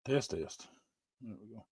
Test. There we go.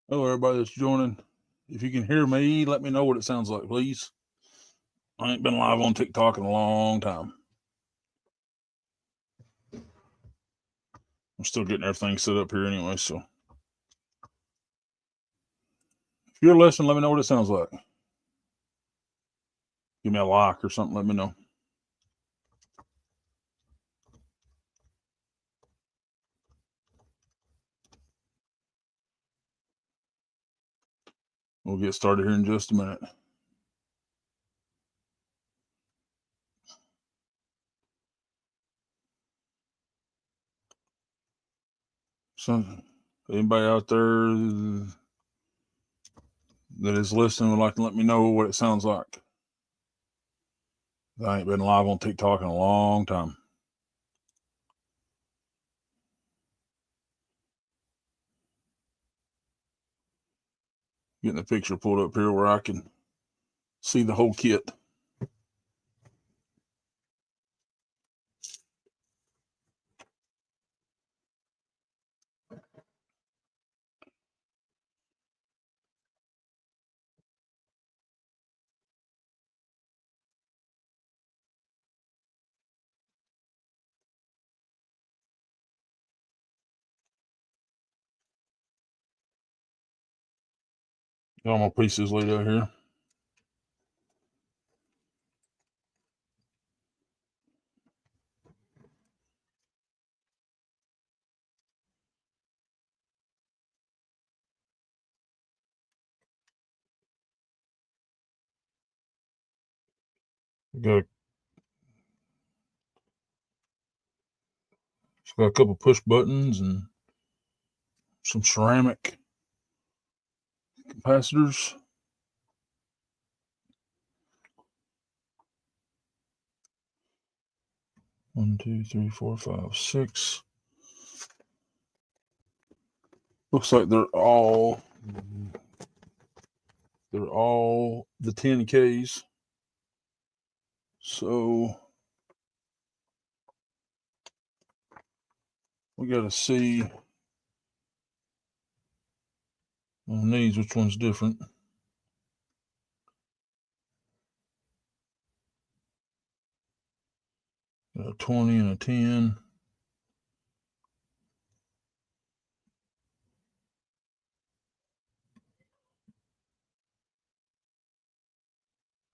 Hello, everybody that's joining. If you can hear me, let me know what it sounds like, please. I ain't been live on TikTok in a long time. I'm still getting everything set up here anyway, so if you're listening, let me know what it sounds like. Give me a like or something, let me know. We'll get started here in just a minute. So, anybody out there that is listening would like to let me know what it sounds like. I ain't been live on TikTok in a long time. Getting the picture pulled up here where I can see the whole kit. Got all my pieces laid out here. It's got a couple push buttons and some ceramic capacitors. One, two, three, four, five, six. Looks like they're all the 10Ks. So we got to see on these which one's different. Got a 20 and a 10.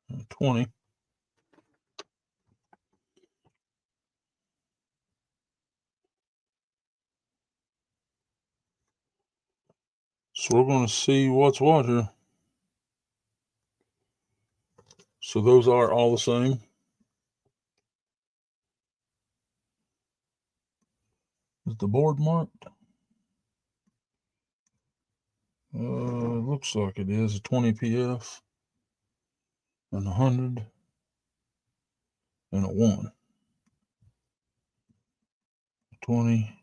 And a 20. So we're going to see what's what here. So those are all the same. Is the board marked? Looks like it is a 20 PF and 100 and a 1. 20,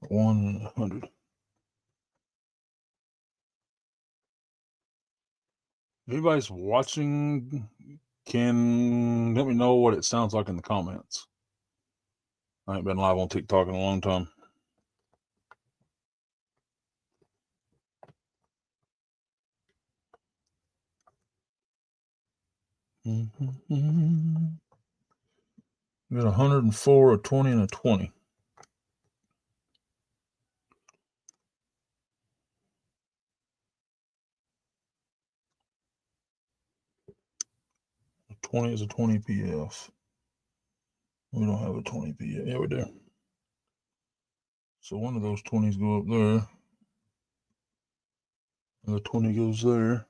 1, and 100. If anybody's watching, can let me know what it sounds like in the comments. I ain't been live on TikTok in a long time. We got 104, a 20, and a 20. A 20 is a 20 PF. We don't have a 20 PF. Yeah, we do. So one of those 20s go up there. And the 20 goes there.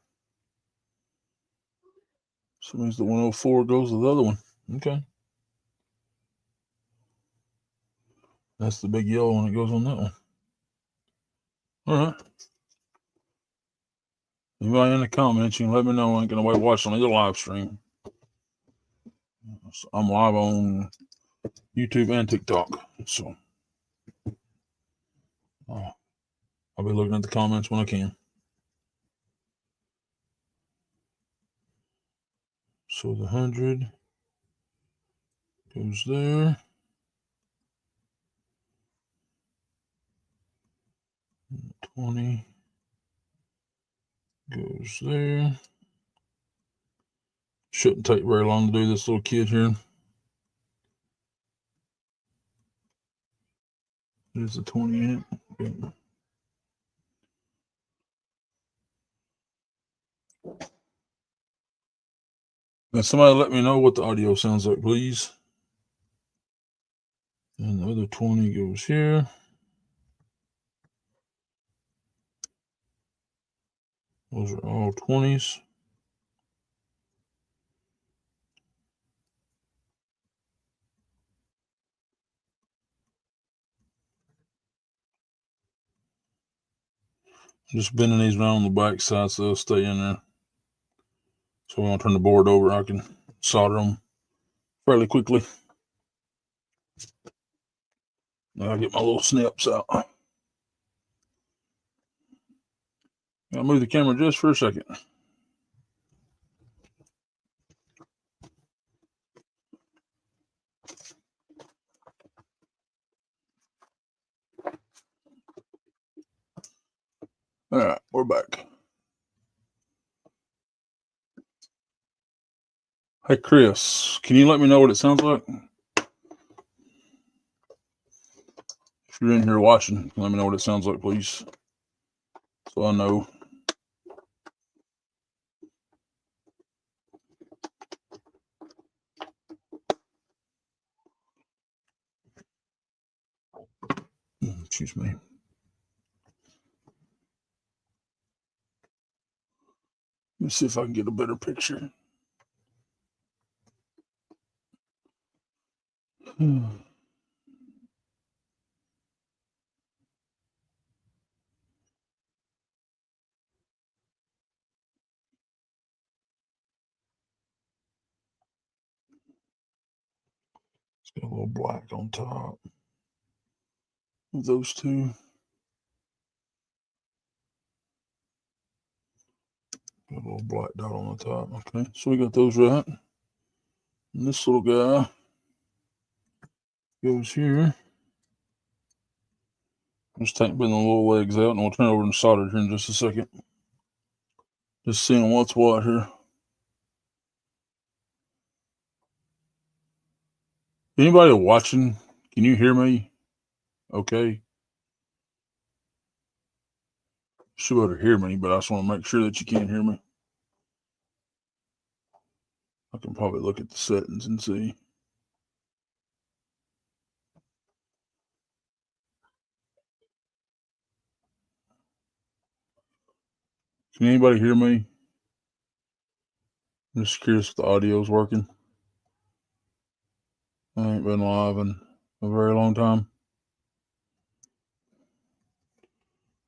So it means the 104 goes to the other one. Okay. That's the big yellow one that goes on that one. All right. Anybody in the comments, you can let me know. I ain't going to wait watching either live stream. So I'm live on YouTube and TikTok. So I'll be looking at the comments when I can. So the 100 goes there. 20 goes there. Shouldn't take very long to do this little kid here. There's a 20 in it. Okay. Now somebody let me know what the audio sounds like, please. And the other 20 goes here. Those are all 20s. Just bending these around on the back side so they'll stay in there. So when I turn the board over, I can solder them fairly quickly. Now I'll get my little snips out. I'll move the camera just for a second. All right, we're back. Hey, Chris, can you let me know what it sounds like? If you're in here watching, let me know what it sounds like, please. So I know. Excuse me. Let me see if I can get a better picture. It's got a little black on top of those two. Got a little black dot on the top. Okay, so we got those right. And this little guy goes here. Just bending the little legs out, and we'll turn over and solder here in just a second. Just seeing what's what here. Anybody watching? Can you hear me? Okay. You should be able to hear me, but I just want to make sure that you can hear me. I can probably look at the settings and see. Can anybody hear me? I'm just curious if the audio's working. I ain't been live in a very long time.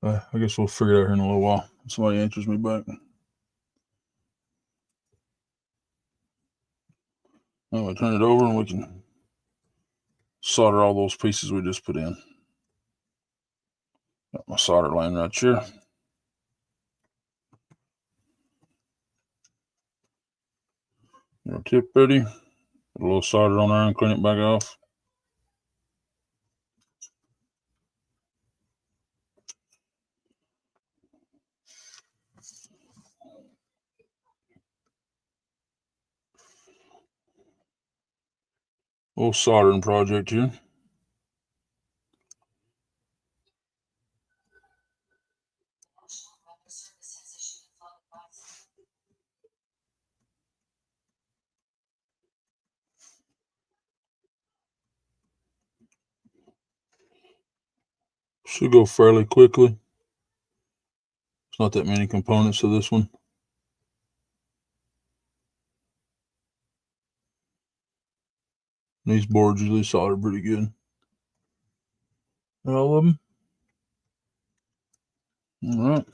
I guess we'll figure it out here in a little while. Somebody answers me back. I'm going to turn it over and we can solder all those pieces we just put in. Got my solder line right here. Your tip ready. Put a little solder on there and clean it back off. Little soldering project here. Should go fairly quickly. There's not that many components to this one. These boards usually solder pretty good. All of them. All right.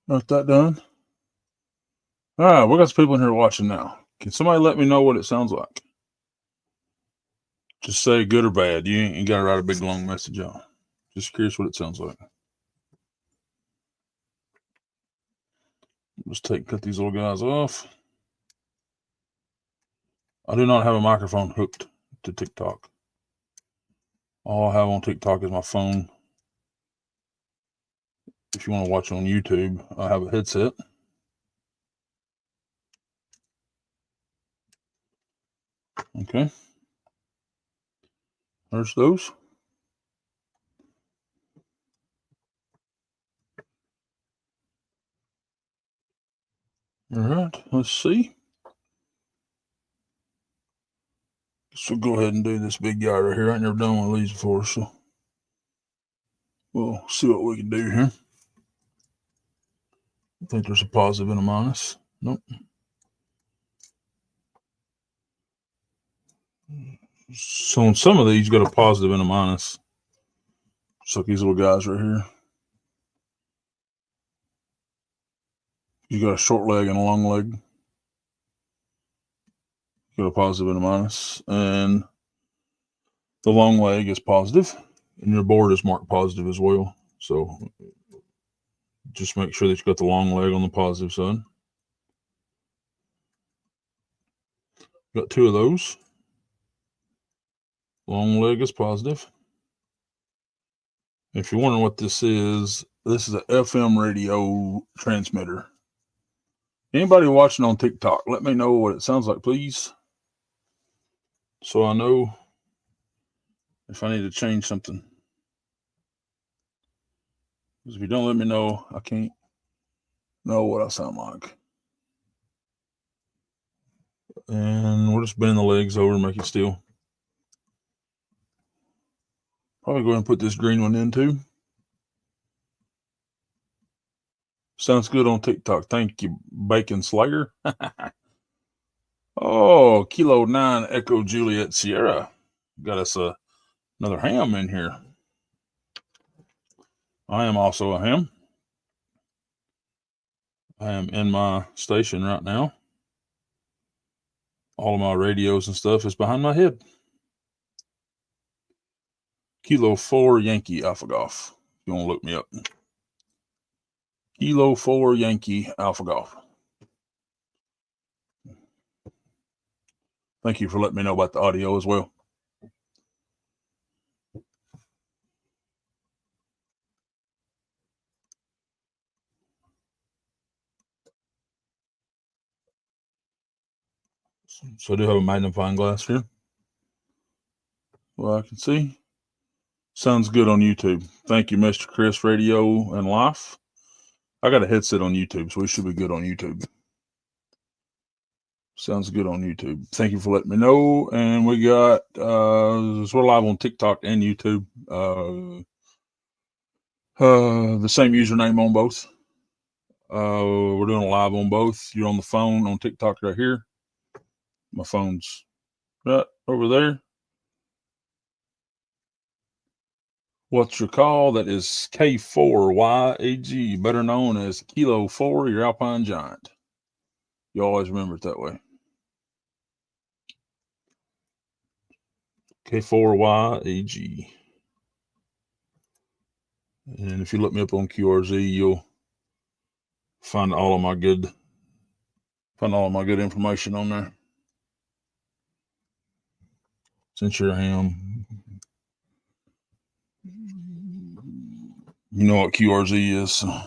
Got that done. All right, we got some people in here watching now. Can somebody let me know what it sounds like? Just say good or bad. You ain't got to write a big long message on. Just curious what it sounds like. Just cut these little guys off. I do not have a microphone hooked to TikTok. All I have on TikTok is my phone. If you want to watch on YouTube, I have a headset. Okay. There's those. All right, let's see. So go ahead and do this big guy right here. I ain't never done one of these before, so we'll see what we can do here. I think there's a positive and a minus. Nope. So on some of these, you got a positive and a minus. Just like these little guys right here. You got a short leg and a long leg. You got a positive and a minus. And the long leg is positive, and your board is marked positive as well. So just make sure that you got the long leg on the positive side. Got two of those. Long leg is positive. If you're wondering what this is a FM radio transmitter. Anybody watching on TikTok, let me know what it sounds like, please. So I know if I need to change something. Because if you don't let me know, I can't know what I sound like. And we'll just bend the legs over and make it still. Probably go ahead and put this green one in too. Sounds good on TikTok. Thank you, Bacon Slayer. Oh, Kilo 9 Echo Juliet Sierra. Got us another ham in here. I am also a ham. I am in my station right now. All of my radios and stuff is behind my head. Kilo 4 Yankee Alpha Golf. You want to look me up. Kilo 4 Yankee Alpha Golf. Thank you for letting me know about the audio as well. So I do have a magnifying glass here. Well, I can see. Sounds good on YouTube. Thank you, Mr. Chris Radio and Life. I got a headset on YouTube, so we should be good on YouTube. Sounds good on YouTube. Thank you for letting me know. And we got, so we're live on TikTok and YouTube. The same username on both. We're doing a live on both. You're on the phone on TikTok right here. My phone's right over there. What's your call? That is K4YAG, better known as Kilo 4, your Alpine Giant. You always remember it that way. K4YAG. And if you look me up on QRZ, you'll find all of my good information on there. Since you're a ham, you know what QRZ is. So.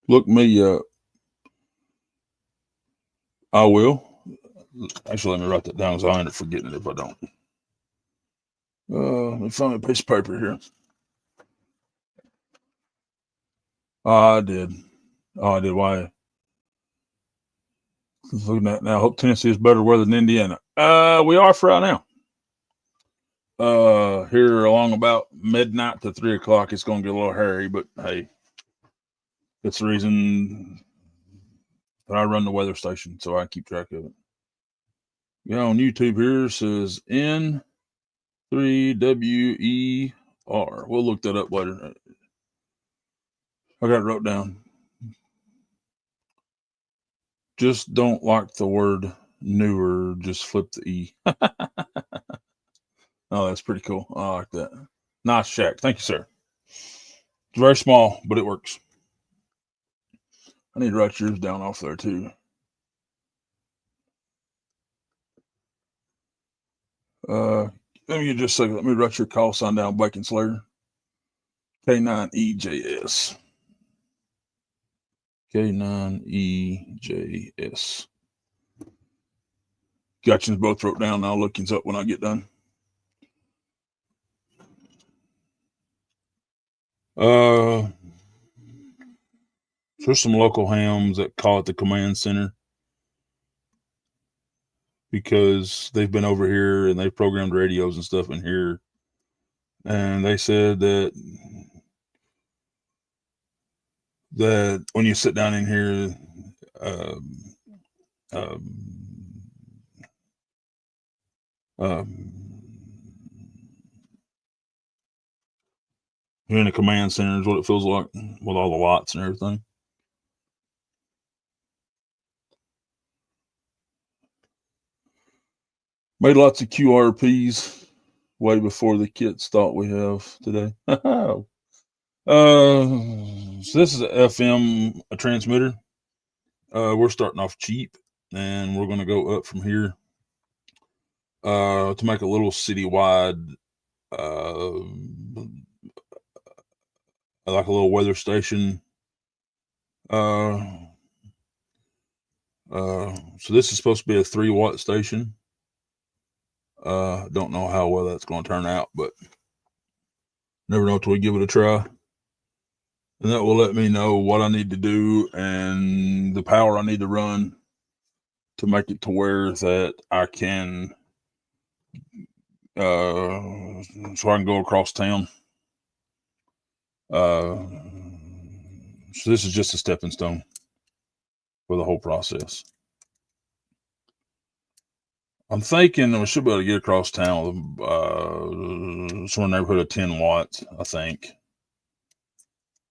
Look me up. I will. Actually, let me write that down because I end up forgetting it if I don't. Let me find a piece of paper here. I did. Why? Looking at now, hope Tennessee is better weather than Indiana. We are for right now. Here along about midnight to 3 o'clock, it's going to get a little hairy, but hey, that's the reason that I run the weather station, so I keep track of it. Yeah, on YouTube here says N3WER. We'll look that up later. I got it wrote down. Just don't like the word newer, just flip the E. Oh, that's pretty cool. I like that. Nice shack. Thank you, sir. It's very small, but it works. I need to write yours down off there, too. Let me just a second. Let me write your call sign down, Bacon Slayer. K9EJS. K9EJS. Got you both wrote down. I'll look these up when I get done. There's some local hams that call it the command center because they've been over here and they've programmed radios and stuff in here. And they said that when you sit down in here, you're in a command center is what it feels like with all the lights and everything. Made lots of QRPs way before the kits thought we have today. So this is a FM transmitter. We're starting off cheap, and we're going to go up from here to make a little citywide, like a little weather station. So this is supposed to be a 3-watt station. Don't know how well that's going to turn out, but never know till we give it a try. And that will let me know what I need to do and the power I need to run to make it to where that I can, so I can go across town. So this is just a stepping stone for the whole process. I'm thinking I should be able to get across town with somewhere in the neighborhood of 10 watts, I think.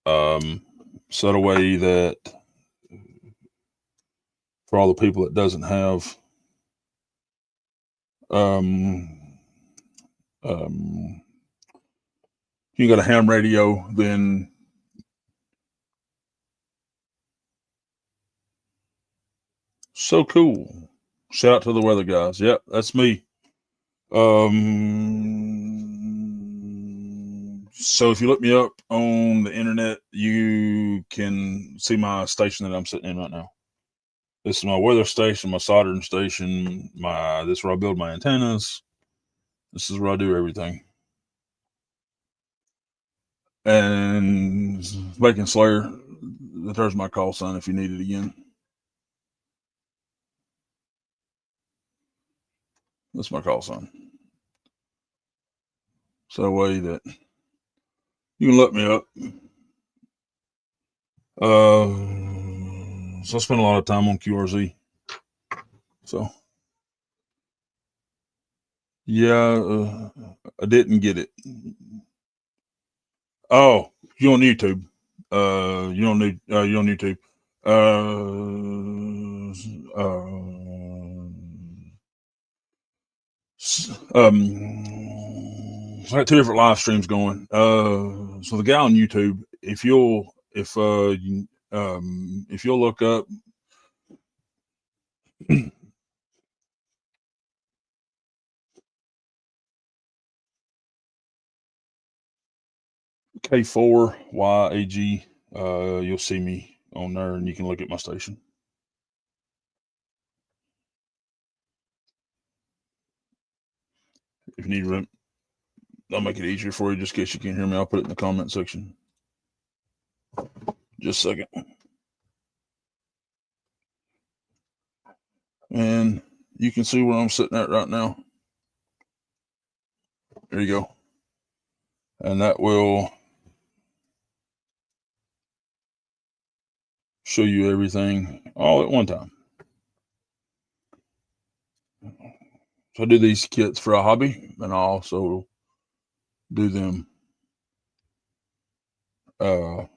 So that way that for all the people that doesn't have um, um, you got a ham radio, then so cool. Shout out to the weather guys. Yep, that's me. So if you look me up on the internet, you can see my station that I'm sitting in right now. This is my weather station, my soldering station, this is where I build my antennas. This is where I do everything. And Bacon Slayer, there's my call sign if you need it again. That's my call sign. So that way that you can look me up. So I spend a lot of time on QRZ. So yeah, I didn't get it. Oh, you on YouTube? You on you on YouTube? I got two different live streams going. So the guy on YouTube, if you'll look up K4YAG, you'll see me on there, and you can look at my station. If you need, I'll make it easier for you, just in case you can't hear me. I'll put it in the comment section. Just a second. And you can see where I'm sitting at right now. There you go. And that will show you everything all at one time. So I do these kits for a hobby, and I also do them for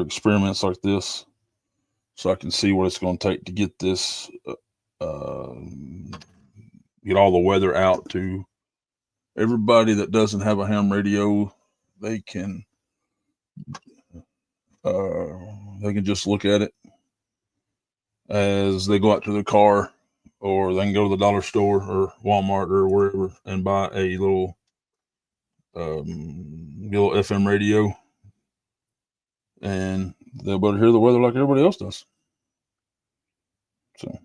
experiments like this, so I can see what it's going to take to get this, get all the weather out to everybody that doesn't have a ham radio. They can just look at it as they go out to their car, or they can go to the dollar store or Walmart or wherever and buy a little FM radio, and they'll be able to hear the weather like everybody else does. So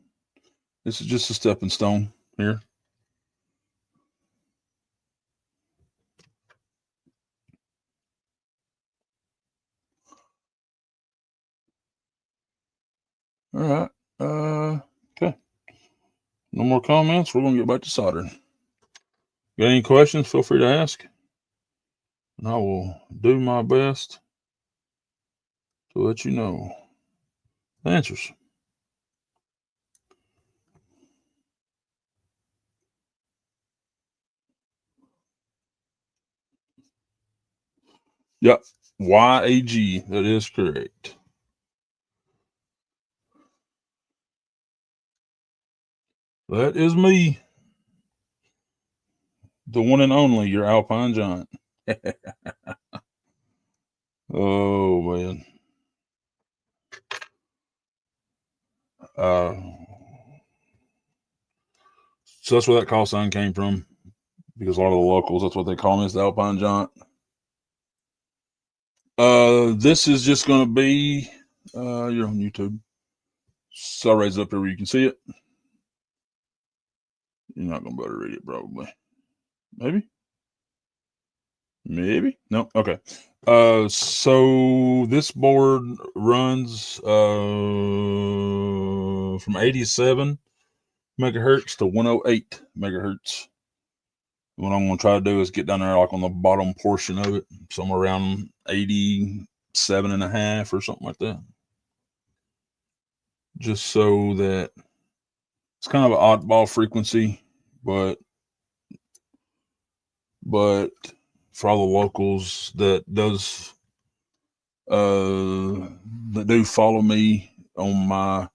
this is just a stepping stone here. All right. Okay. No more comments. We're gonna get back to soldering. Got any questions? Feel free to ask, and I will do my best to let you know the answers. Yep. YAG. That is correct. That is me, the one and only, your Alpine Giant. Oh man. Uh, so that's where that call sign came from, because a lot of the locals, that's what they call me, is the Alpine Giant. This is just going to be, you're on YouTube. So I'll raise it up here where you can see it. You're not going to be able to read it, probably. Maybe. Maybe? No? Okay. So this board runs from 87 megahertz to 108 megahertz. What I'm going to try to do is get down there like on the bottom portion of it, somewhere around 87 and a half or something like that. Just so that it's kind of an oddball frequency, but for all the locals that do follow me on my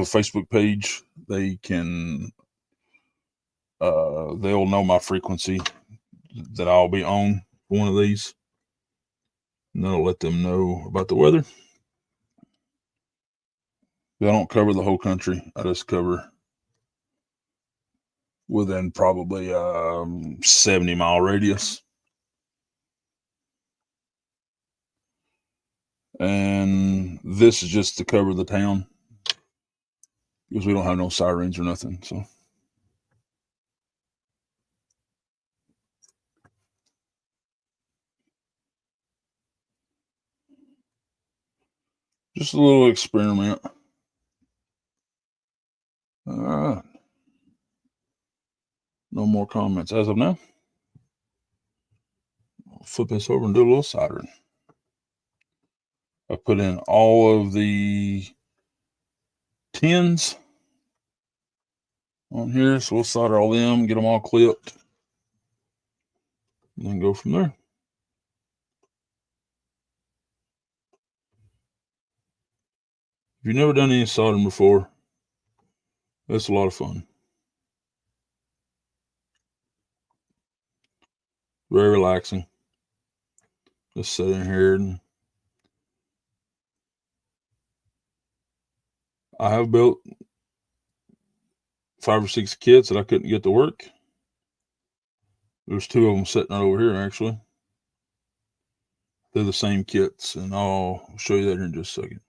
Facebook page, they can they'll know my frequency that I'll be on for one of these, and that'll let them know about the weather. I don't cover the whole country. I just cover within probably 70-mile radius. And this is just to cover the town because we don't have no sirens or nothing. So just a little experiment. All right. No more comments as of now. I'll flip this over and do a little soldering. I put in all of the tins on here, so we'll solder all them, get them all clipped, and then go from there. If you've never done any soldering before, that's a lot of fun. Very relaxing. Just sit in here and I have built 5 or 6 kits that I couldn't get to work. There's 2 of them sitting right over here, actually. They're the same kits, and I'll show you that here in just a second.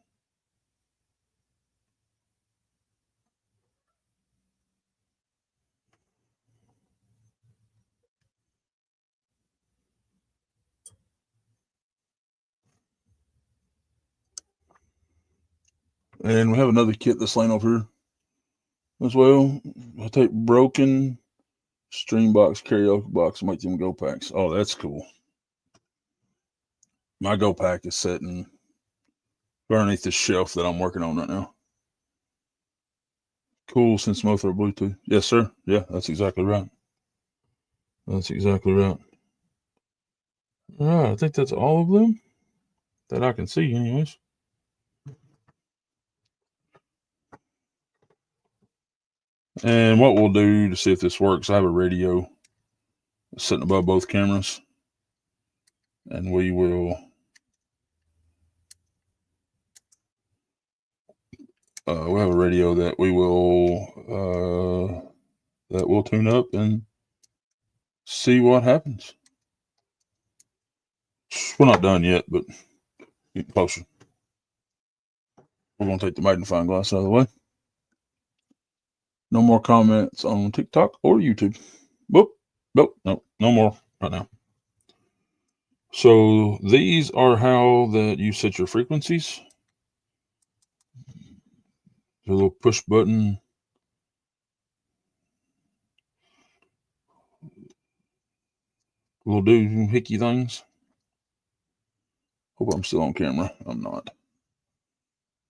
And we have another kit that's laying over here as well. I take broken stream box, karaoke box, and make them go packs. Oh, that's cool. My go pack is sitting underneath the shelf that I'm working on right now. Cool since most are Bluetooth. Yes, sir. Yeah, that's exactly right. That's exactly right. All right, I think that's all of them that I can see, anyways. And what we'll do to see if this works, I have a radio sitting above both cameras, and we will we have a radio that we will tune up and see what happens. We're not done yet, but getting closer. We're going to take the magnifying glass out of the way. No more comments on TikTok or YouTube. Nope, no more right now. So these are how that you set your frequencies. The little push button. Little doohickey things. Hope I'm still on camera. I'm not.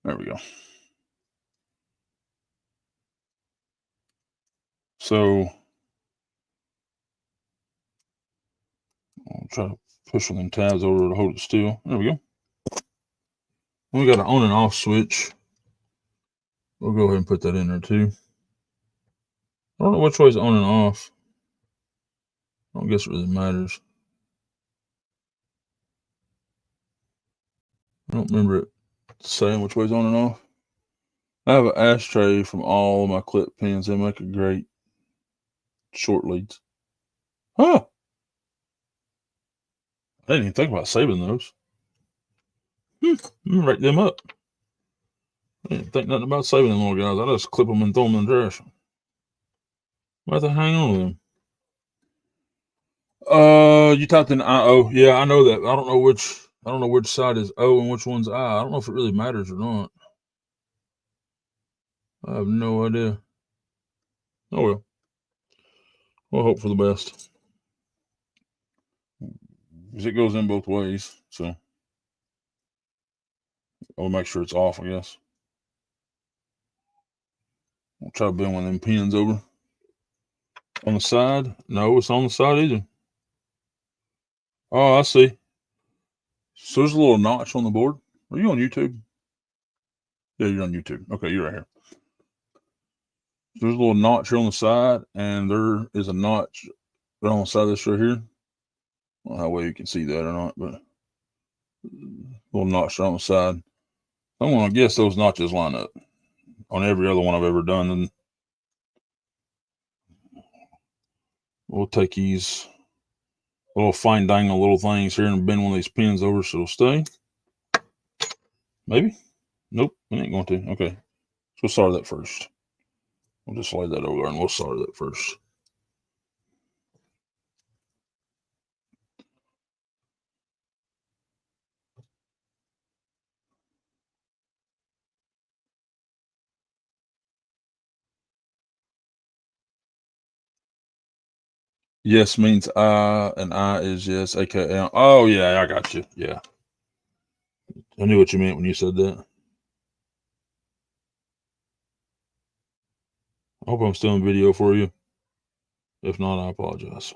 There we go. So I'll try to push one of them tabs over to hold it still. There we go. We got an on and off switch. We'll go ahead and put that in there too. I don't know which way is on and off. I don't guess it really matters. I don't remember it saying which way is on and off. I have an ashtray from all of my clip pins. They make a great short leads. Huh. I didn't even think about saving those. Let me write them up. I didn't think nothing about saving them little guys. I just clip them and throw them in the trash. Why have to hang on to them? You typed in IO. Yeah, I know that. I don't know which side is O and which one's I. I don't know if it really matters or not. I have no idea. Oh well. We'll hope for the best. Because it goes in both ways. So I'll make sure it's off, I guess. I'll try to bend one of them pins over. On the side? No, it's on the side either. Oh, I see. So there's a little notch on the board. Are you on YouTube? Yeah, you're on YouTube. Okay, you're right here. So there's a little notch here on the side, and there is a notch right on the side of this right here. I don't know how well you can see that or not, but a little notch right on the side. I'm going to guess those notches line up on every other one I've ever done. And we'll take these little fine dangle little things here and bend one of these pins over so it'll stay. Maybe? Nope, it ain't going to. Okay, so we'll solder that first. We'll just slide that over there and we'll solder that first. Yes means I, and I is yes, aka. Oh, yeah, I got you. Yeah. I knew what you meant when you said that. I hope I'm still in video for you. If not, I apologize.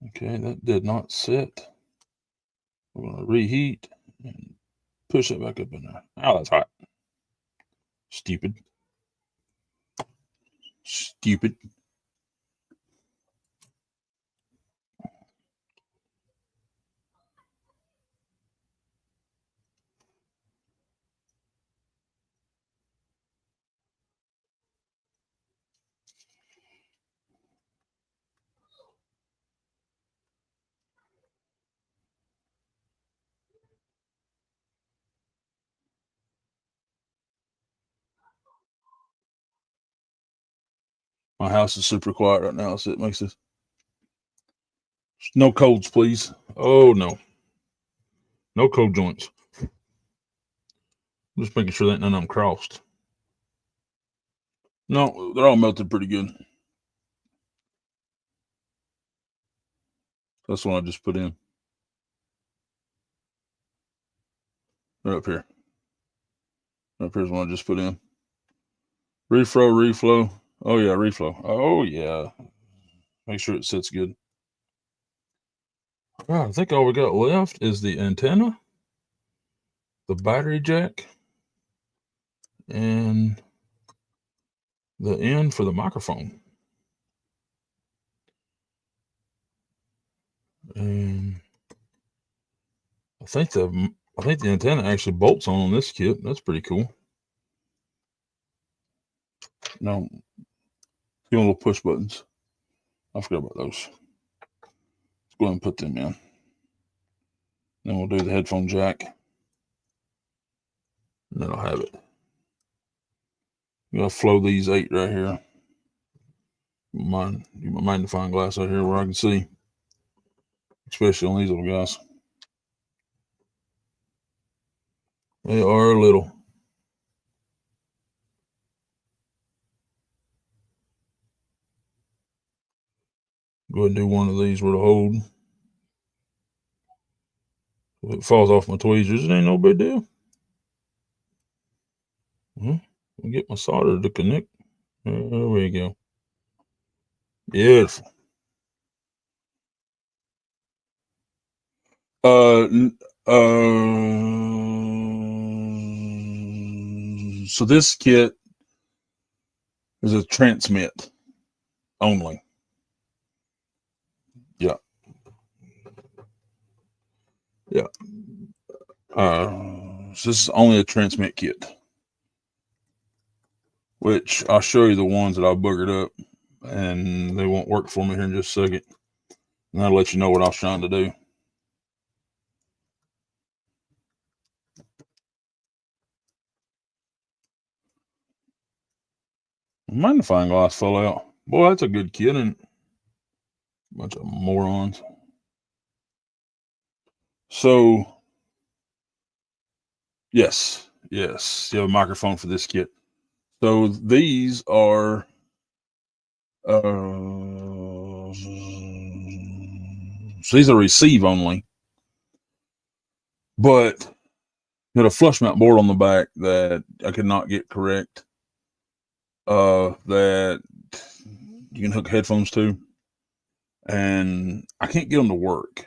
Okay, that did not set. We're going to reheat and push it back up in there. Oh, that's hot. Stupid. Stupid. My house is super quiet right now, so it makes this. No colds, please. Oh, no. No cold joints. Just making sure that none of them crossed. No, they're all melted pretty good. That's one I just put in. Right up here. Up here's one I just put in. Reflow. Oh, yeah, reflow. Oh, yeah. Make sure it sits good. All right, I think all we got left is the antenna, the battery jack, and the end for the microphone. And I think the antenna actually bolts on this kit. That's pretty cool. No, you little push buttons. I forgot about those. Let's go ahead and put them in. Then we'll do the headphone jack. And that'll have it. You gotta flow these 8 right here. Use my magnifying glass out here where I can see, especially on these little guys. They are little. Go ahead and do one of these with a hold. If it falls off my tweezers, it ain't no big deal. I'll get my solder to connect. There we go. Beautiful. So this kit is a transmit only. Yeah. Yeah. So this is only a transmit kit, which I'll show you the ones that I boogered up, and they won't work for me here in just a second. And I'll let you know what I was trying to do. Magnifying glass fell out. Boy, that's a good kid, and bunch of morons. So, yes, yes, you have a microphone for this kit. So these are so these are receive only, but had a flush mount board on the back that I could not get correct. That you can hook headphones to, and I can't get them to work.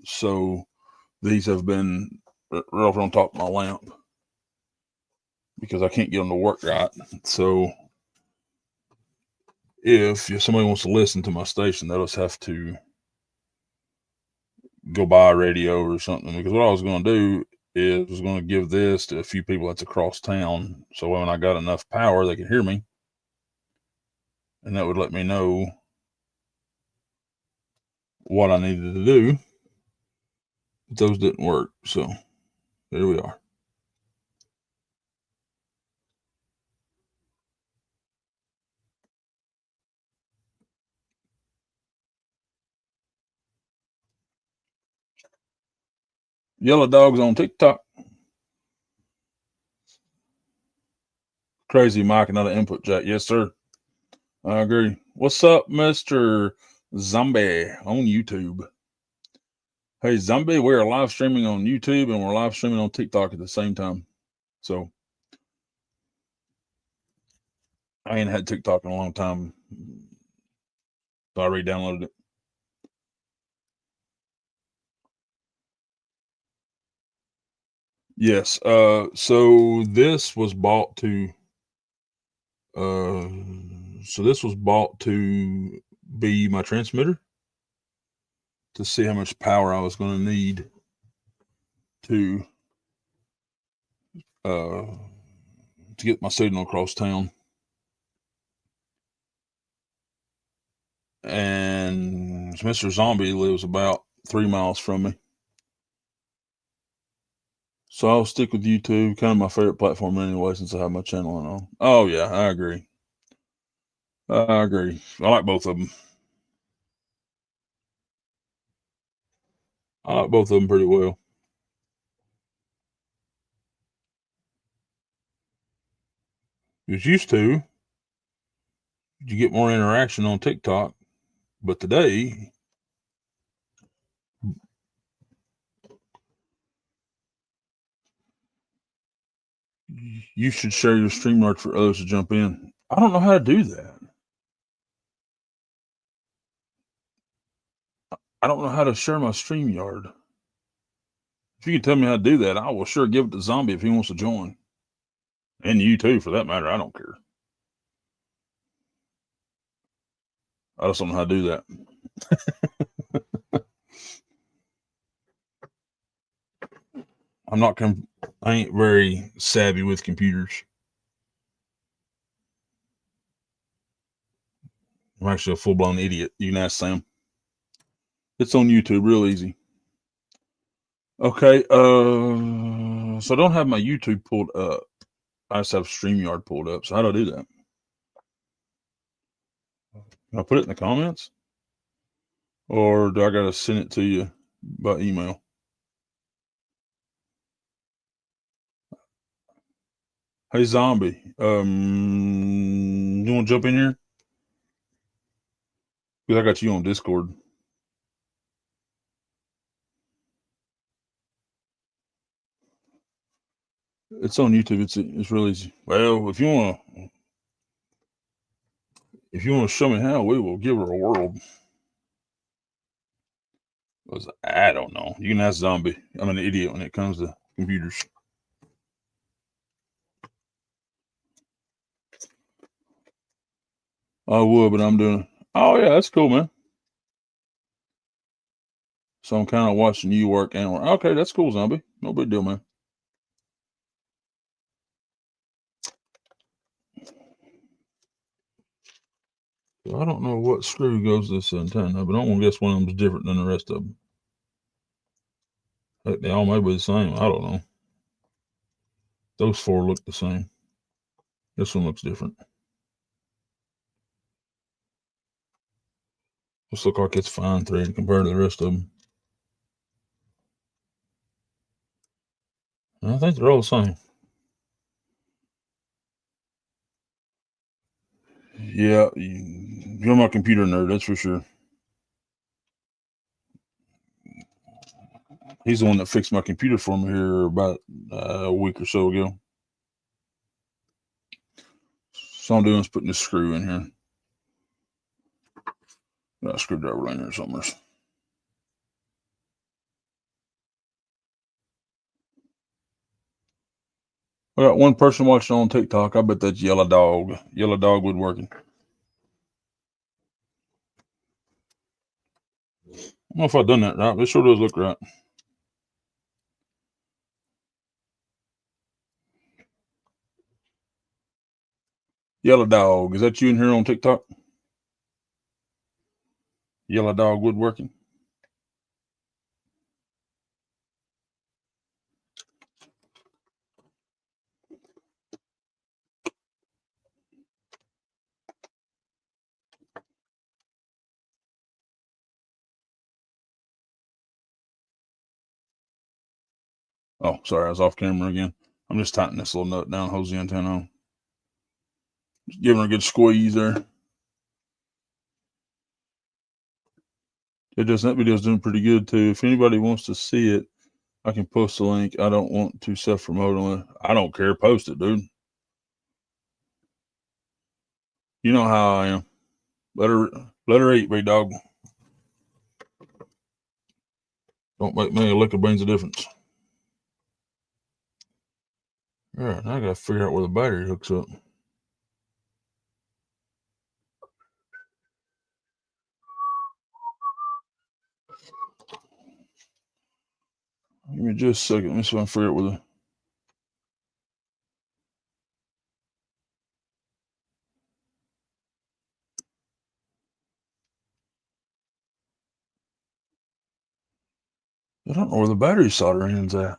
So these have been right on top of my lamp because I can't get them to work right. So if somebody wants to listen to my station, they'll just have to go buy a radio or something. Because what I was going to do is was going to give this to a few people that's across town, so when I got enough power, they could hear me, and that would let me know what I needed to do. But those didn't work, so there we are. Yellow Dog's on TikTok. Crazy Mike, another input jack. Yes, sir. I agree. What's up, Mr. Zombie on YouTube? Hey, Zombie, we are live streaming on YouTube and we're live streaming on TikTok at the same time. So I ain't had TikTok in a long time. So I re-downloaded it. Yes. So this was bought to be my transmitter to see how much power I was going to need to uh to get my signal across town. And Mr. Zombie lives about 3 miles from me. So I'll stick with YouTube, kind of my favorite platform anyway, since I have my channel on. Oh yeah, I agree. I agree. I like both of them. I like both of them pretty well. Because used to, you get more interaction on TikTok, but today, you should share your StreamYard for others to jump in. I don't know how to do that. I don't know how to share my StreamYard. If you can tell me how to do that, I will sure give it to Zombie if he wants to join. And you too, for that matter. I don't care. I just don't know how to do that. I ain't very savvy with computers. I'm actually a full blown idiot. You can ask Sam. It's on YouTube, real easy. Okay, so I don't have my YouTube pulled up. I just have StreamYard pulled up. So how do I do that? Can I put it in the comments? Or do I gotta send it to you by email? Hey Zombie, you wanna jump in here? Because I got you on Discord. It's on YouTube. It's really easy. Well, if you wanna show me how, we will give her a whirl. I don't know. You can ask Zombie. I'm an idiot when it comes to computers. I would, but I'm doing. Oh yeah, that's cool, man. So I'm kind of watching you work and work. Okay, that's cool, Zombie. No big deal, man. So I don't know what screw goes to this antenna, but I'm gonna guess one of them's different than the rest of them. Heck, they all may be the same. I don't know. Those four look the same. This one looks different. This look like it's fine thread compared to the rest of them. I think they're all the same. Yeah, you're my computer nerd, that's for sure. He's the one that fixed my computer for me here about a week or so ago. So I'm doing is putting this screw in here. Got a screwdriver laying there somewhere. I got one person watching on TikTok. I bet that's Yellow Dog. Yellow Dog Woodworking. I don't know if I've done that right, but it sure does look right. Yellow Dog. Is that you in here on TikTok? Yellow Dog Woodworking. Oh, sorry, I was off camera again. I'm just tightening this little nut down, hose the antenna on. Just giving her a good squeeze there. That video's doing pretty good too. If anybody wants to see it, I can post the link. I don't want to self promote on it. I don't care. Post it, dude. You know how I am. Let her eat, big dog. Don't make me a lick of beans a difference. All right, now I gotta figure out where the battery hooks up. Give me just a second. Let me see if I can figure out where the. I don't know where the battery soldering's at.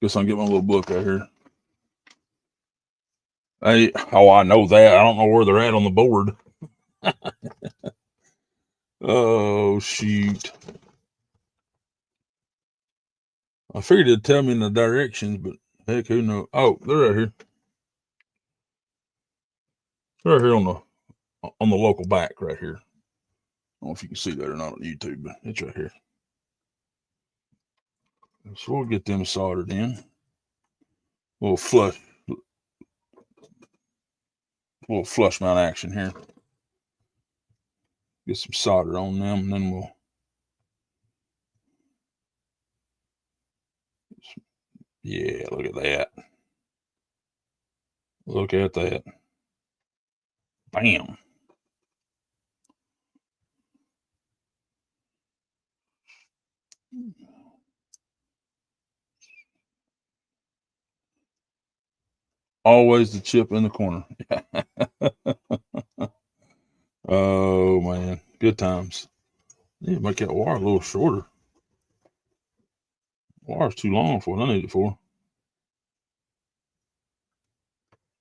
Guess I'll get my little book out here. I know that. I don't know where they're at on the board. Oh, shoot. I figured it'd tell me in the directions, but heck, who knows? Oh, they're right here. They're right here on the local back right here. I don't know if you can see that or not on YouTube, but it's right here. So we'll get them soldered in. Little flush mount action here. Get some solder on them, and then we'll. Yeah, look at that. Look at that. Bam. Always the chip in the corner. Oh, man. Good times. Need to make that wire a little shorter. Wire's too long for what I need it for.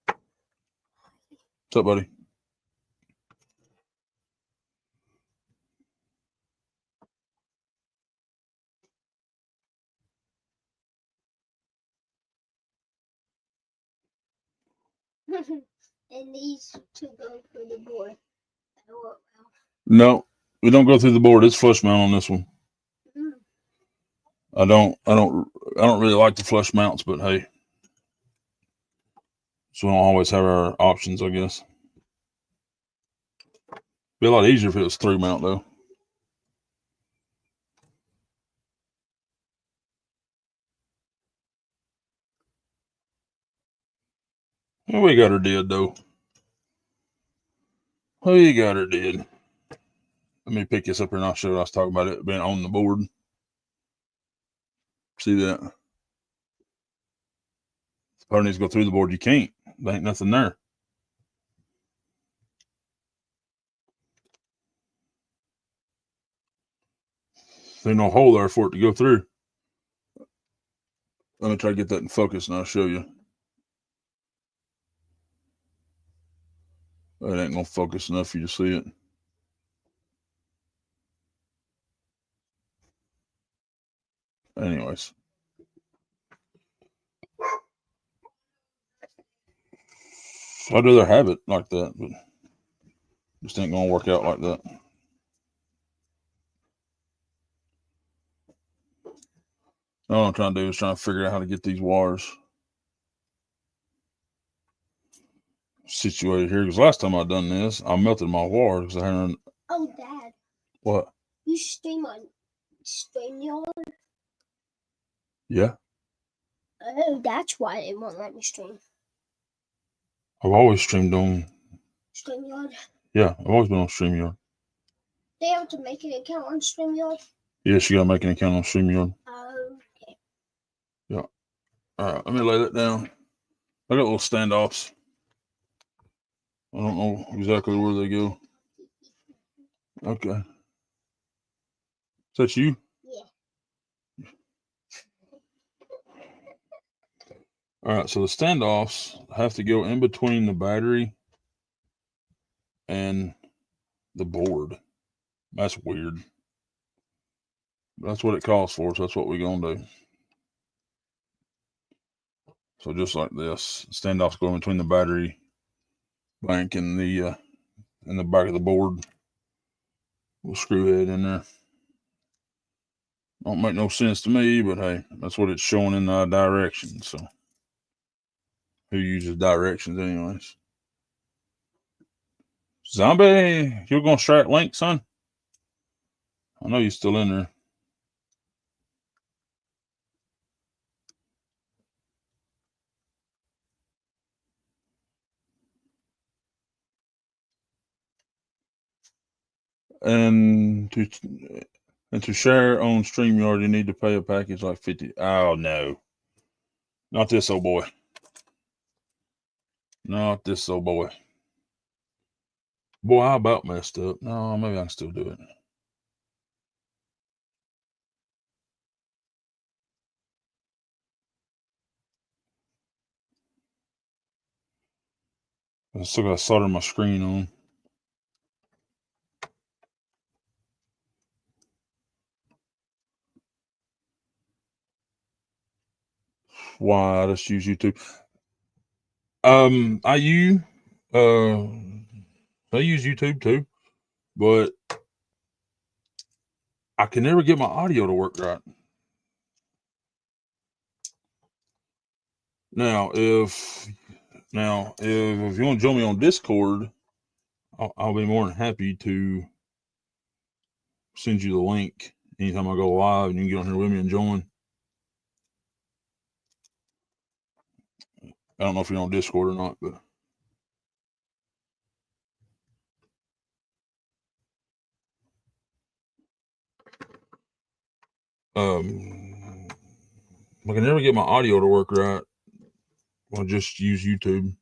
What's up, buddy? And these two go through the board. No, we don't go through the board. It's flush mount on this one. I don't really like the flush mounts, but hey, so we don't always have our options, I guess. Be a lot easier if it was through mount though. Well, we got her did though. We got her did. Let me pick this up here and I'll show you. I was talking about it being on the board. See that? The part needs to go through the board. You can't. There ain't nothing there. There's no hole there for it to go through. Let me try to get that in focus and I'll show you. It ain't gonna focus enough for you to see it. anyways. I'd rather have it like that, but just ain't gonna work out like that. All I'm trying to do is trying to figure out how to get these wires situated here. Because last time I done this, I melted my wires because I hadn't. Oh, Dad. What? You stream on StreamYard? Yeah. Oh, that's why it won't let me stream. I've always streamed on. StreamYard? Yeah, I've always been on StreamYard. They have to make an account on StreamYard? Yes, you gotta make an account on StreamYard. Okay. Yeah. All right, let me lay that down. I got little standoffs. I don't know exactly where they go. Okay. Is that you? Yeah. All right, so the standoffs have to go in between the battery and the board. That's weird. That's what it calls for, so that's what we're gonna do. So just like this, standoffs go in between the battery bank and the back of the board. We'll screw it in there. Don't make no sense to me, but hey, that's what it's showing in the directions. So who uses directions anyways? Zombie, you're gonna strike Link, son? I know you're still in there. And to share on StreamYard, you need to pay a package like 50. Oh no. Not this old boy. Not this old boy. Boy, I about messed up. No, maybe I can still do it. I still got to solder my screen on. Why? I just use YouTube. I use YouTube too, but I can never get my audio to work right. Now, if you want to join me on Discord, I'll be more than happy to send you the link anytime I go live, and you can get on here with me and join. I don't know if you're on Discord or not, but I can never get my audio to work right. I'll just use YouTube,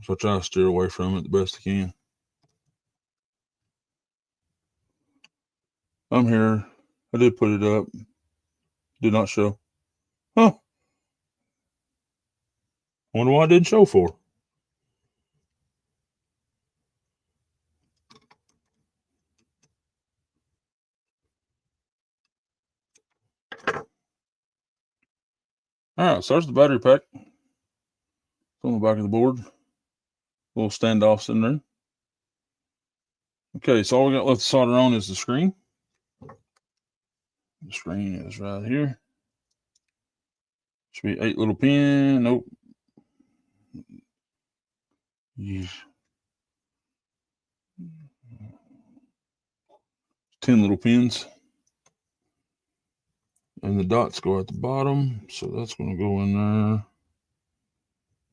so I try to steer away from it the best I can. I'm here. I did put it up. Did not show. Huh. I wonder why it didn't show for. All right, so there's the battery pack. It's on the back of the board. Little standoffs in there. Okay, so all we got left to solder on is the screen. The screen is right here. Should be 8 little pin. Nope. 10 little pins. And the dots go at the bottom. So that's going to go in there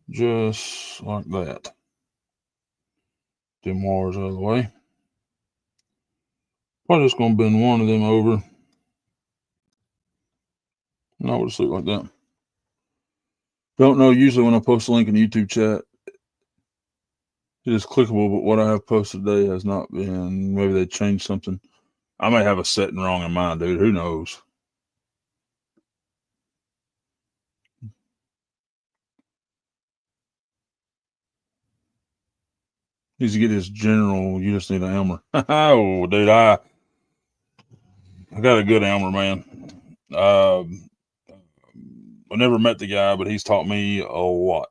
just like that. Them wires out of the way. Probably just going to bend one of them over. And I would just look like that. Don't know, usually when I post a link in the YouTube chat, it is clickable, but what I have posted today has not been. Maybe they changed something. I may have a setting wrong in mine, dude. Who knows? Needs to get his general. You just need a hammer. Oh, dude, I got a good hammer, man. I never met the guy, but he's taught me a lot.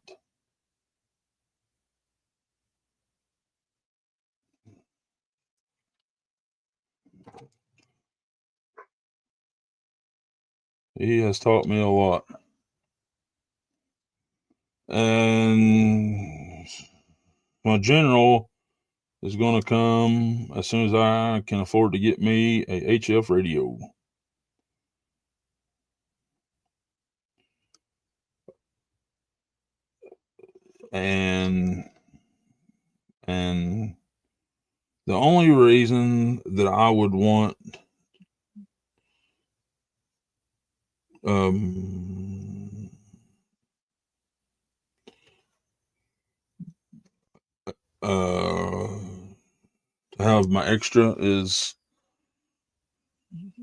He has taught me a lot. And my general is going to come as soon as I can afford to get me a HF radio. And the only reason that I would want to have my extra is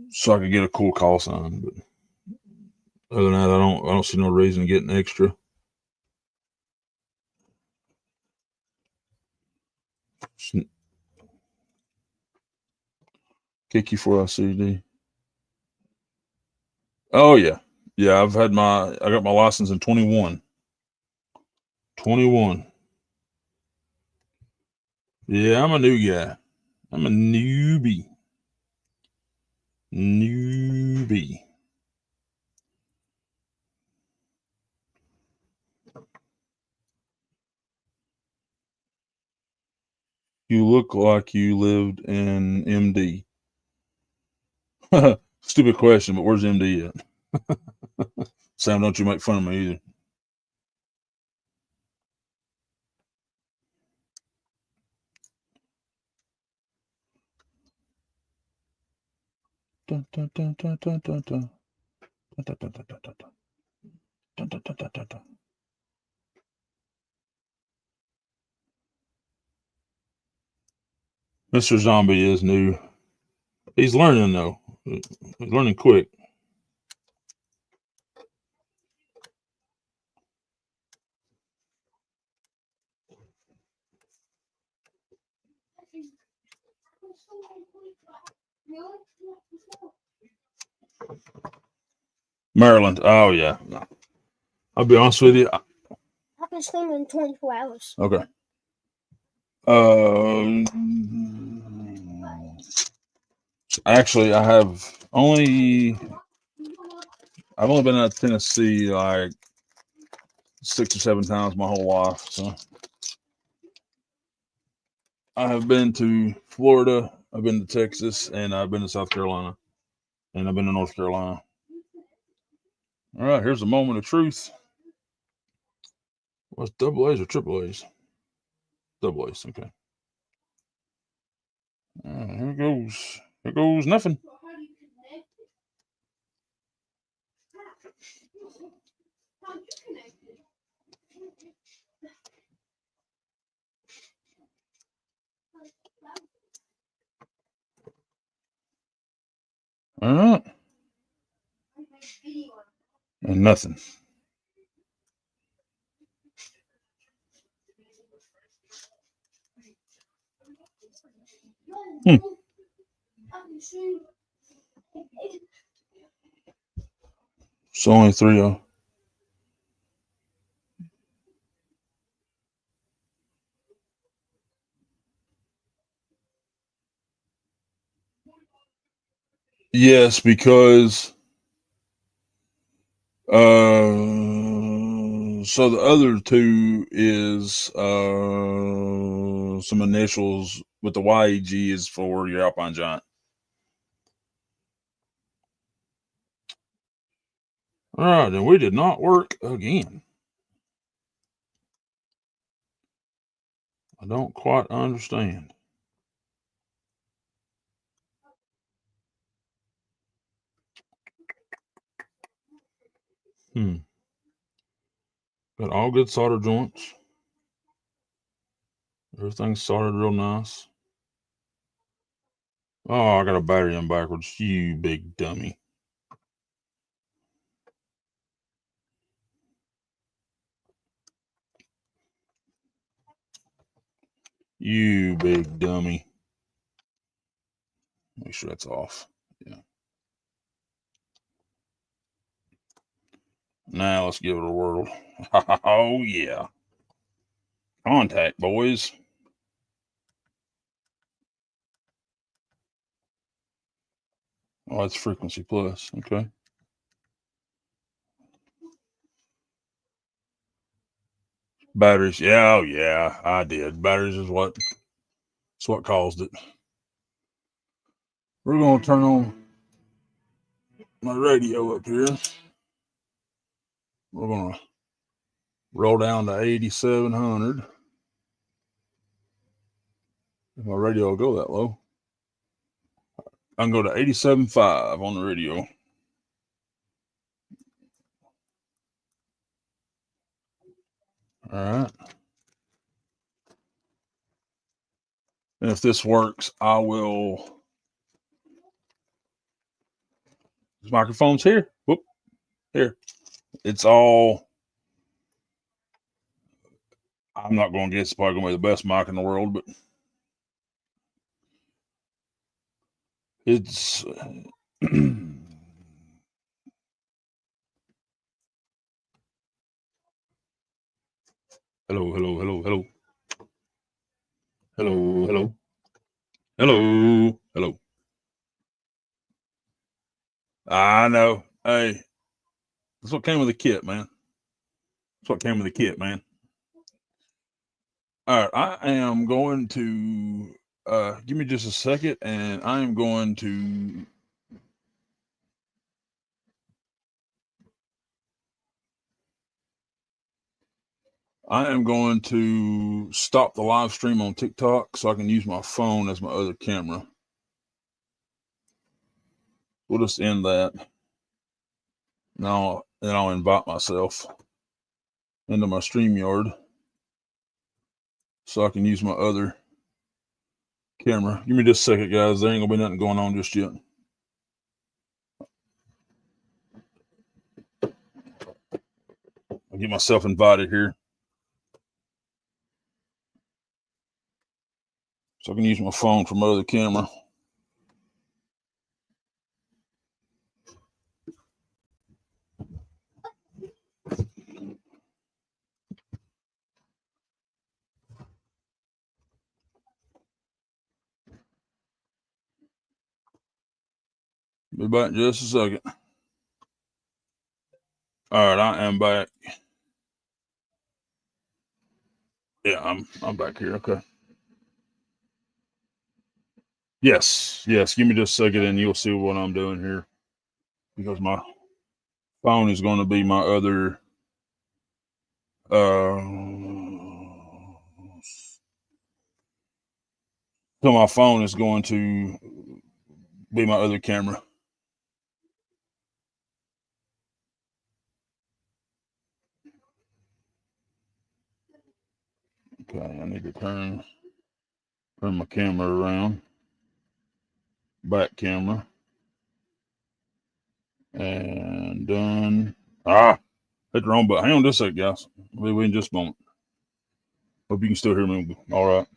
so I could get a cool call sign. But other than that, I don't see no reason to get an extra. KQ4LCD. Oh yeah, yeah. I got my license in 21. 21. Yeah, I'm a new guy. I'm a newbie. Newbie. You look like you lived in MD. Stupid question, but where's MD at? Sam, don't you make fun of me either. Dun, dun, dun, dun, dun, dun, dun. Dun, dun, dun, dun, dun, dun. Dun, dun, dun, dun, dun, dun. Mr. Zombie is new. He's learning though. He's learning quick. Maryland. Oh yeah. I'll be honest with you. I've been sleeping in 24 hours. Okay. Actually, I've only been out of Tennessee like 6 or 7 times my whole life. So I have been to Florida, I've been to Texas, and I've been to South Carolina, and I've been to North Carolina. All right, here's a moment of truth. What's double A's or triple A's? Double A's, okay. Here goes. Here goes nothing. All right. And nothing. So only 3-0. Yes, because so the other two is some initials with the YEG is for your Alpine Giant. All right, and we did not work again. I don't quite understand. Got all good solder joints. Everything's soldered real nice. Oh, I got a battery in backwards. You big dummy. You big dummy. Make sure that's off. Yeah. Now let's give it a whirl. Oh, yeah. Contact, boys. Oh, that's frequency plus. Okay. Batteries. Yeah, oh, yeah, I did. Batteries is what caused it. We're going to turn on my radio up here. We're going to roll down to 8,700. If my radio will go that low, I can go to 87.5 on the radio. All right. And if this works, I will. This microphone's here. Whoop. Here. It's all. I'm not going to guess it's probably going to be the best mic in the world, but it's. Hello, hello, hello, hello. Hello, hello. Hello, hello. I know. Hey, that's what came with the kit, man. That's what came with the kit, man. All right, I am going to give me just a second, and I am going to stop the live stream on TikTok so I can use my phone as my other camera. We'll just end that. Now, then I'll invite myself into my StreamYard so I can use my other camera. Give me just a second, guys. There ain't gonna be nothing going on just yet. I'll get myself invited here so I can use my phone for my other camera. Be back in just a second. All right, I am back. Yeah, I'm back here. Okay. Yes. Give me just a second, and you'll see what I'm doing here, because my phone is going to be my other. So my phone is going to be my other camera. Okay, I need to turn my camera around. Back camera. And done. Hit the wrong button. Hang on just a second, guys. We'll be waiting just a moment. Hope you can still hear me. All right.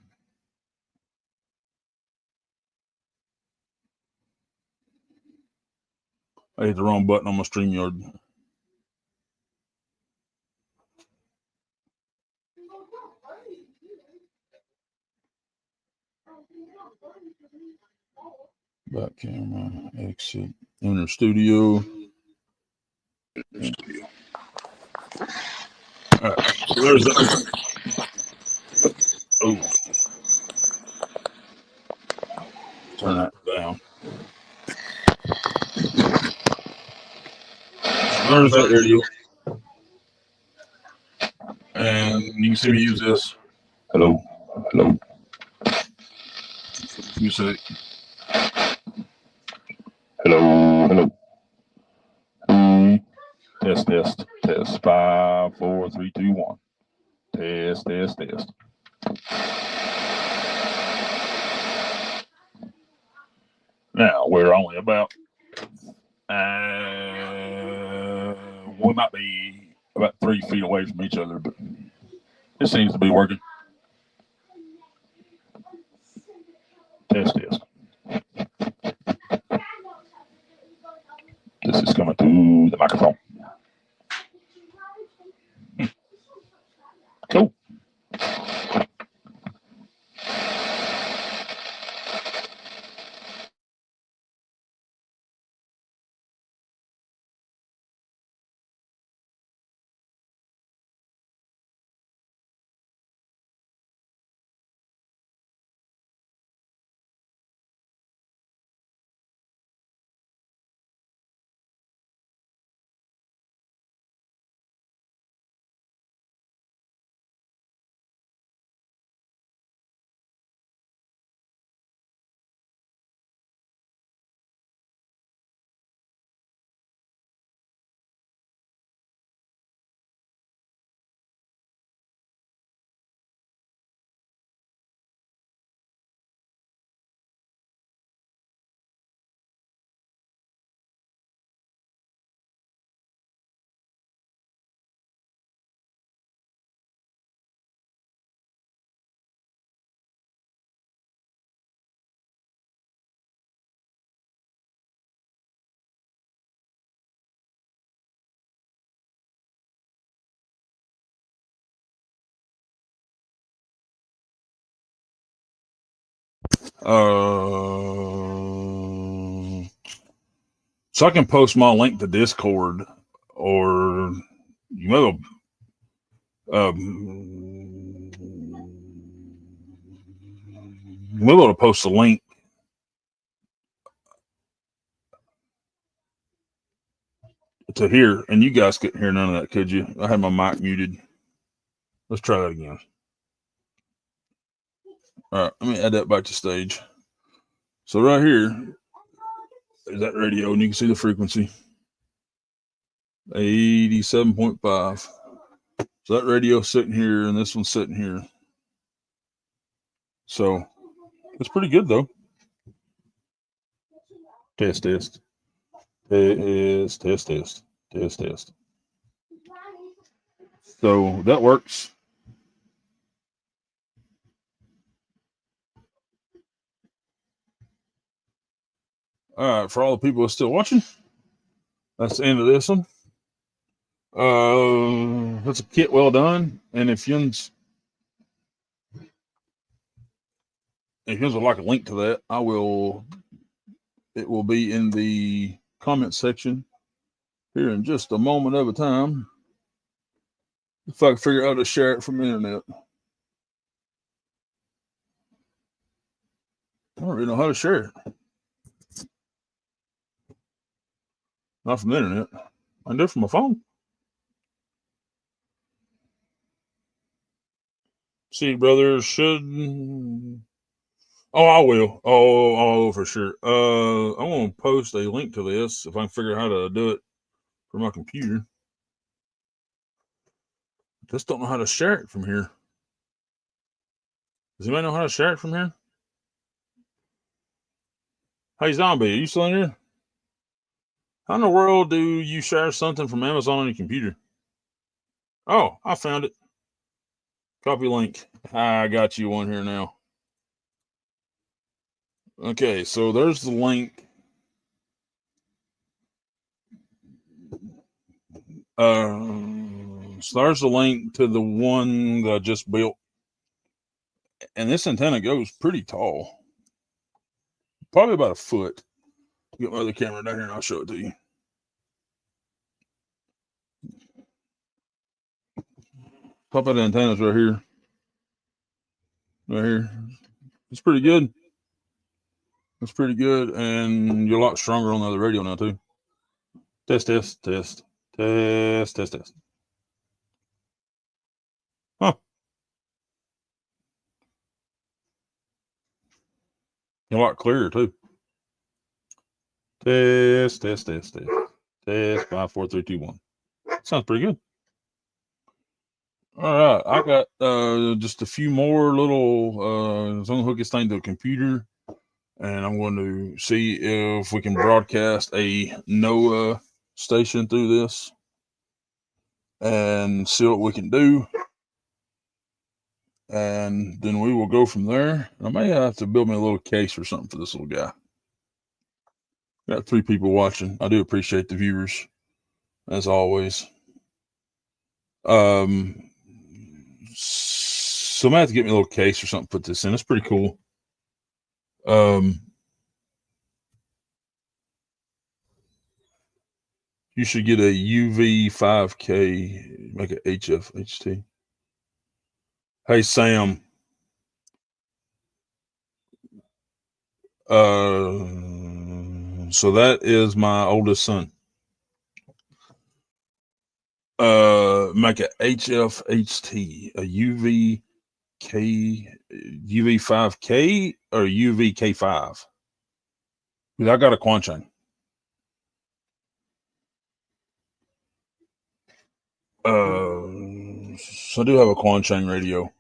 I hit the wrong button on my StreamYard. Back camera, exit, enter studio. All right, so there's that. Oh, turn that down. There's that radio. And you can see me use this. Hello. You say. Hello. Test. 5, 4, 3, 2, 1. Test. Now we're only about we might be about 3 feet away from each other, but it seems to be working. Test. This is coming through the microphone. So I can post my link to Discord, or you may be able to post a link to here, and you guys couldn't hear none of that, could you? I had my mic muted. Let's try that again. All right, let me add that back to stage. So right here is that radio, and you can see the frequency, 87.5. So that radio's sitting here, and this one's sitting here. So it's pretty good, though. Test. So that works. All right, for all the people who are still watching, that's the end of this one. That's a kit well done, and if you would like a link to that, it will be in the comment section here in just a moment of a time. If I can figure out how to share it from the internet. I don't really know how to share it. Not from the internet. I can do it from my phone. See, brother, should... Oh, I will. Oh, for sure. I'm going to post a link to this if I can figure out how to do it for my computer. Just don't know how to share it from here. Does anybody know how to share it from here? Hey, Zombie, are you still in here? How in the world do you share something from Amazon on your computer? Oh, I found it. Copy link. I got you one here now. Okay, so there's the link. So there's the link to the one that I just built. And this antenna goes pretty tall. Probably about a foot. Get my other camera down here and I'll show it to you. Pop out the antennas right here. Right here. It's pretty good. It's pretty good. And you're a lot stronger on the other radio now, too. Test. Huh. You're a lot clearer, too. Test. 5, 4, 3, 2, 1. Sounds pretty good. All right, I got just a few more little. I'm gonna hook this thing to a computer, and I'm going to see if we can broadcast a NOAA station through this, and see what we can do, and then we will go from there. I may have to build me a little case or something for this little guy. Got 3 people watching. I do appreciate the viewers, as always. So I might have to get me a little case or something to put this in. It's pretty cool. You should get a UV 5K, make it HF HT. Hey Sam. So that is my oldest son. Make a HF HT, a UV 5K or UV K5. Because I got a Quan chain. So I do have a Quan chain radio.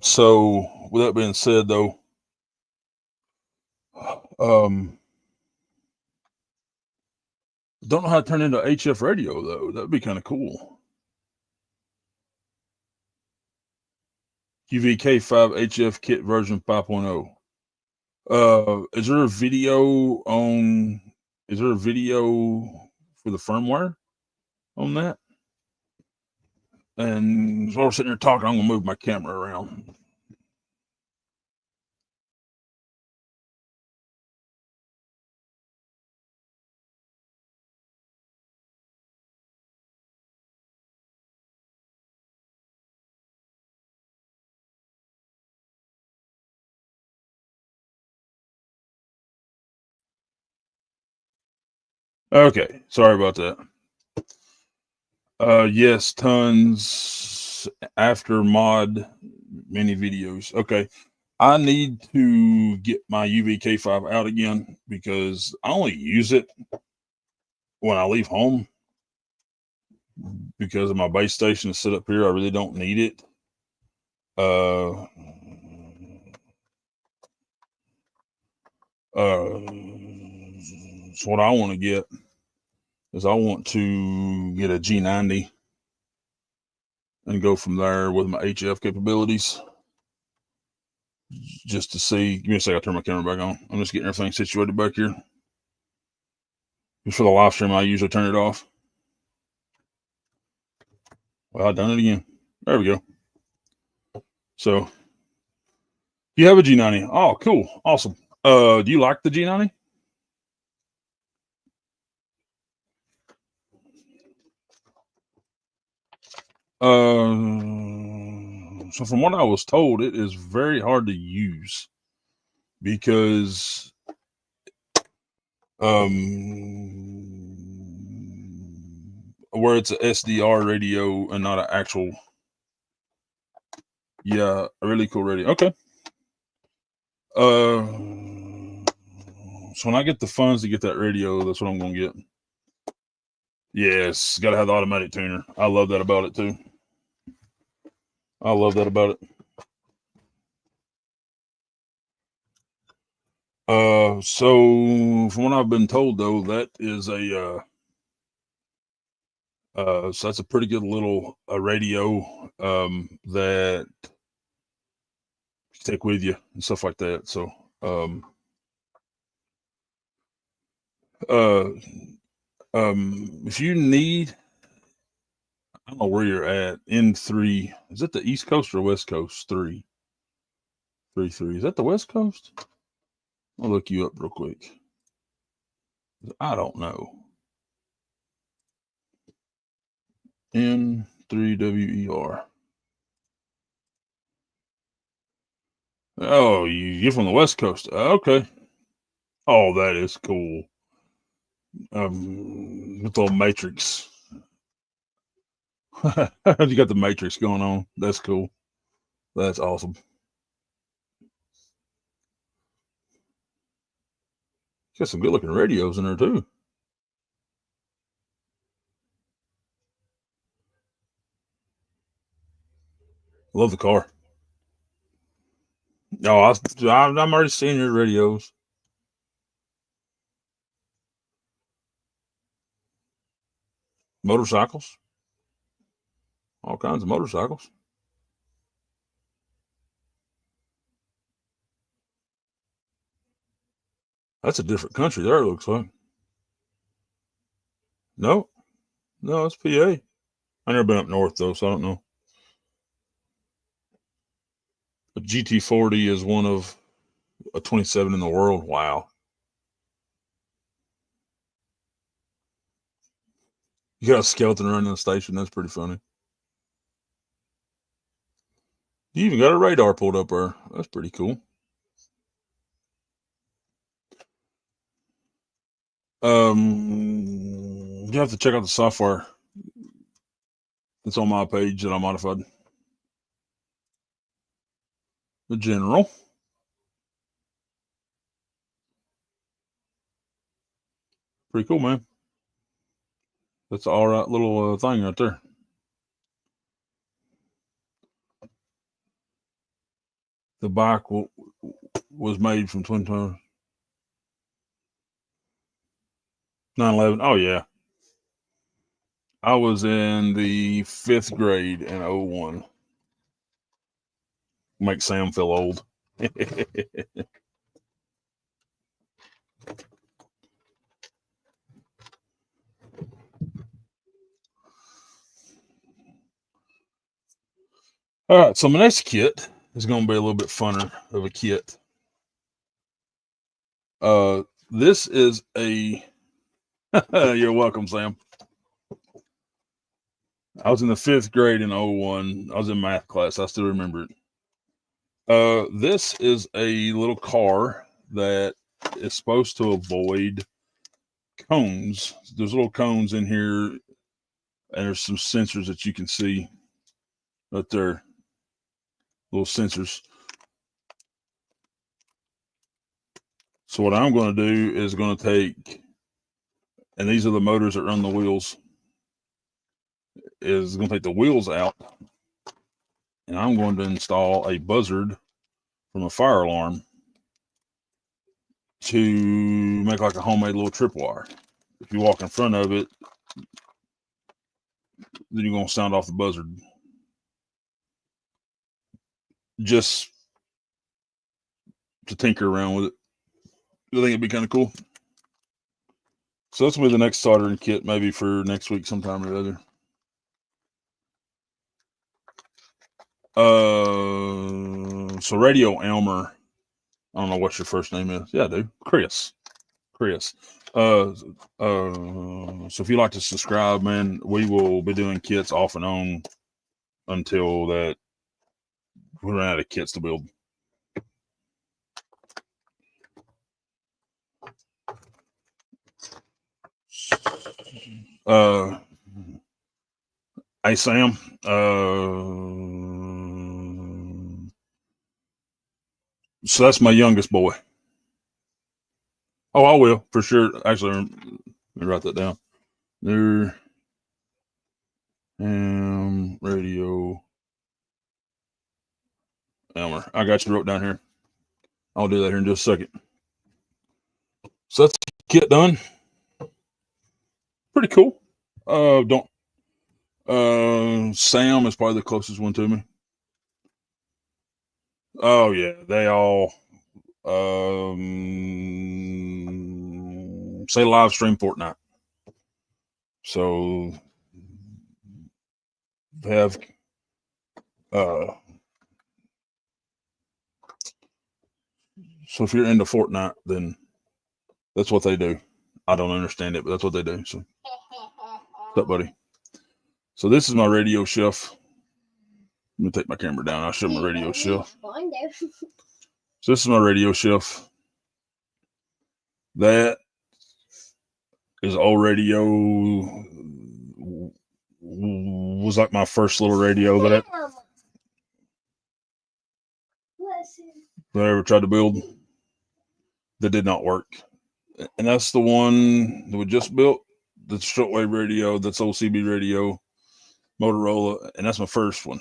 So with that being said, though, don't know how to turn into HF radio though. That'd be kind of cool. UVK5 HF kit version 5.0. Is there a video for the firmware on that? And while we're sitting here talking, I'm going to move my camera around. Okay, sorry about that. Yes, tons after mod mini videos. Okay, I need to get my UVK5 out again because I only use it when I leave home because of my base station is set up here. I really don't need it. Uh, so what I want to get is I want to get a G90 and go from there with my HF capabilities. Just to see, give me a second, I'll turn my camera back on. I'm just getting everything situated back here. Just for the live stream, I usually turn it off. Well, I've done it again. There we go. So, you have a G90. Oh, cool. Awesome. Do you like the G90? So from what I was told, it is very hard to use because where it's a SDR radio and not an actual, yeah, a really cool radio. Okay. So when I get the funds to get that radio, that's what I'm gonna get. Yes, gotta have the automatic tuner. I love that about it too. I love that about it. So from what I've been told though, that is so that's a pretty good little radio that you take with you and stuff like that. So uh if you need, I don't know where you're at, N3, is it the East Coast or West Coast? 333. Is that the West Coast? I'll look you up real quick. I don't know. N3WER. Oh, you're from the West Coast. Okay. Oh, that is cool. With the little matrix. You got the matrix going on. That's cool. That's awesome. Got some good looking radios in there too. Love the car. Oh, I'm already seeing your radios. Motorcycles. All kinds of motorcycles. That's a different country there, it looks like. No, no, it's PA. I've never been up north though, so I don't know. A GT40 is one of a 27 in the world. Wow. You got a skeleton running the station. That's pretty funny. You even got a radar pulled up there. That's pretty cool. You have to check out the software that's on my page that I modified. The general. Pretty cool, man. That's an all right little thing right there. The bike was made from Twin Towers. 9/11. Oh, yeah. I was in the 5th grade in 01. Make Sam feel old. All right, so my next kit is going to be a little bit funner of a kit. This is a. You're welcome, Sam. I was in the 5th grade in 01. I was in math class. I still remember it. This is a little car that is supposed to avoid cones. There's little cones in here, and there's some sensors that you can see right there. Little sensors. So what I'm going to do is going to take, and these are the motors that run the wheels, is going to take the wheels out, and I'm going to install a buzzard from a fire alarm to make like a homemade little tripwire. If you walk in front of it, then you're going to sound off the buzzard. Just to tinker around with it. I think it'd be kind of cool. So that's going to be the next soldering kit, maybe for next week sometime or other. So Radio Elmer, I don't know what your first name is. Yeah, dude. Chris. So if you like to subscribe, man, we will be doing kits off and on until that we run out of kits to build. Hey Sam, so that's my youngest boy. Oh, I will for sure. Actually, let me write that down. There, Radio Elmer. I got you wrote down here. I'll do that here in just a second. So that's the kit done. Pretty cool. Sam is probably the closest one to me. Oh yeah, they all say live stream Fortnite. So they have so if you're into Fortnite, then that's what they do. I don't understand it, but that's what they do. So what's up, buddy? So this is my radio shelf. Let me take my camera down. I'll show my radio shelf. So this is my radio shelf. That is old radio. Was like my first little radio that I ever tried to build. That did not work. And that's the one that we just built. The shortwave radio. That's old CB radio. Motorola. And that's my first one.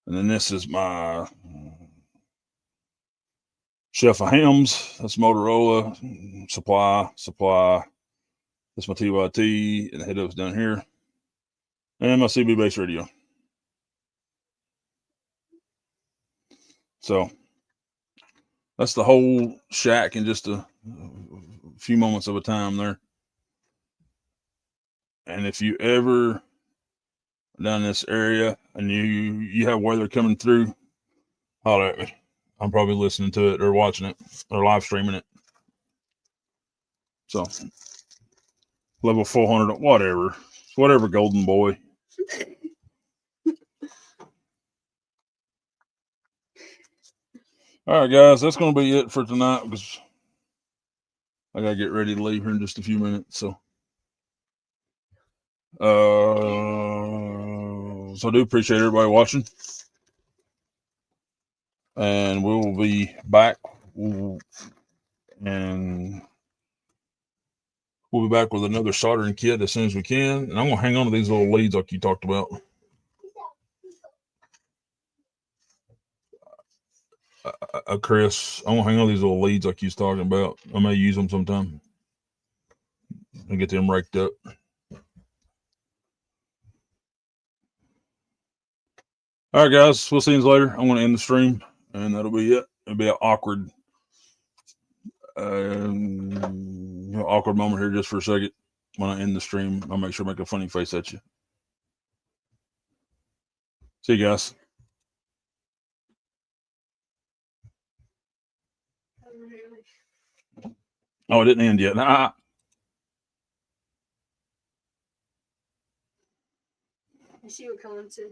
And then this is my shelf of hams. That's Motorola. Supply. That's my TYT. And the head up's down here. And my CB base radio. So that's the whole shack in just a few moments of a time there. And if you ever down this area and you have weather coming through, holler at me. I'm probably listening to it or watching it or live streaming it. So level 400, whatever, golden boy. All right, guys, that's going to be it for tonight because I got to get ready to leave here in just a few minutes. So I do appreciate everybody watching. And we'll be back. We'll be back with another soldering kit as soon as we can. And I'm going to hang on to these little leads like you talked about. Chris, I'm going to hang on to these little leads like you was talking about. I may use them sometime and get them raked up. All right, guys, we'll see you later. I'm going to end the stream, and that'll be it. It'll be an awkward moment here just for a second. When I end the stream, I'll make sure I make a funny face at you. See you guys. Oh, it didn't end yet. I see what Colin said.